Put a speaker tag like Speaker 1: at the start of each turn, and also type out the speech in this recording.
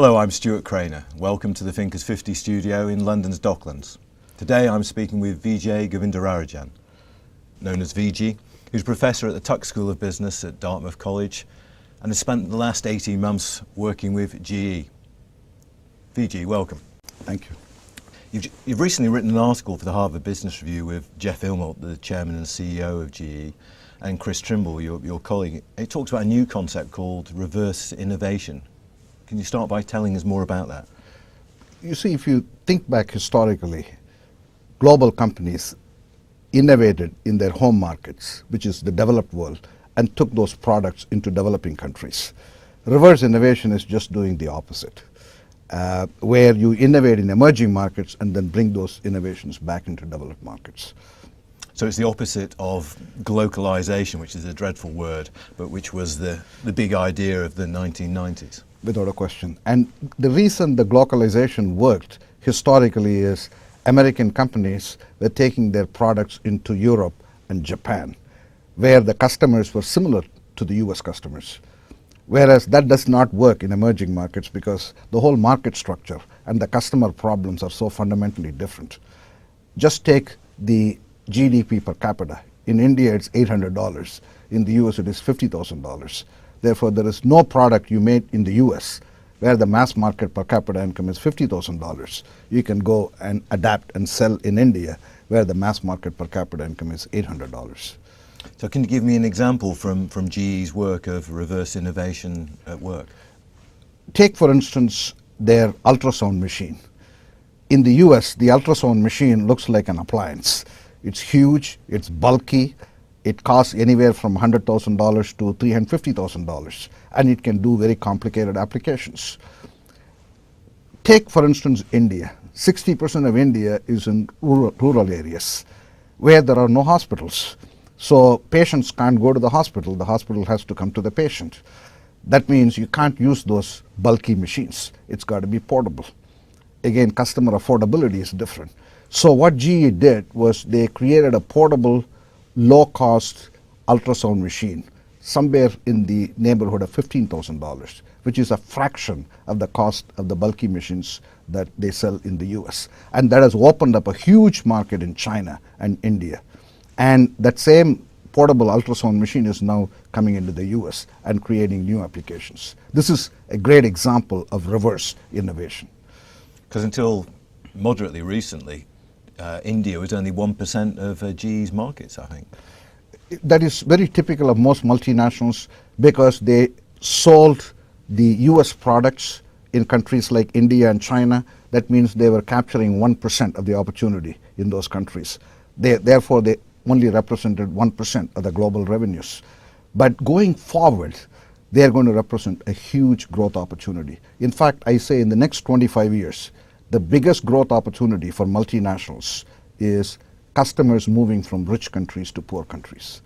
Speaker 1: Hello, I'm Stuart Craner. Welcome to the Thinkers 50 studio in London's Docklands. Today I'm speaking with Vijay Govindarajan, known as VG, who's Professor at the Tuck School of Business at Dartmouth College and has spent the last 18 months working with GE. VG, welcome.
Speaker 2: Thank you.
Speaker 1: You've recently written an article for the Harvard Business Review with Jeff Immelt, the Chairman and CEO of GE, and Chris Trimble, your colleague. It talks about a new concept called reverse innovation. Can you start by telling us more about that?
Speaker 2: You see, if you think back historically, global companies innovated in their home markets, which is the developed world, and took those products into developing countries. Reverse innovation is just doing the opposite, where you innovate in emerging markets and then bring those innovations back into developed markets.
Speaker 1: So it's the opposite of glocalization, which is a dreadful word, but which was the big idea of the 1990s.
Speaker 2: Without a question. And the reason the globalization worked historically is American companies were taking their products into Europe and Japan, where the customers were similar to the US customers. Whereas that does not work in emerging markets because the whole market structure and the customer problems are so fundamentally different. Just take the GDP per capita. In India, it's $800. In the US, it is $50,000. Therefore, there is no product you made in the US where the mass market per capita income is $50,000. You can go and adapt and sell in India where the mass market per capita income is $800.
Speaker 1: So can you give me an example from GE's work of reverse innovation at work?
Speaker 2: Take, for instance, their ultrasound machine. In the US, the ultrasound machine looks like an appliance. It's huge, it's bulky, it costs anywhere from $100,000 to $350,000, and it can do very complicated applications. Take, for instance, India. 60% of India is in rural areas where there are no hospitals. So patients can't go to the hospital has to come to the patient. That means you can't use those bulky machines. It's got to be portable. Again, customer affordability is different. So what GE did was they created a portable, low-cost ultrasound machine, somewhere in the neighborhood of $15,000, which is a fraction of the cost of the bulky machines that they sell in the US. And that has opened up a huge market in China and India. And that same portable ultrasound machine is now coming into the US and creating new applications. This is a great example of reverse innovation.
Speaker 1: Because until moderately recently, India was only 1% of GE's markets, I think.
Speaker 2: That is very typical of most multinationals because they sold the US products in countries like India and China. That means they were capturing 1% of the opportunity in those countries. Therefore, they only represented 1% of the global revenues. But going forward, they are going to represent a huge growth opportunity. In fact, I say in the next 25 years, the biggest growth opportunity for multinationals is customers moving from rich countries to poor countries.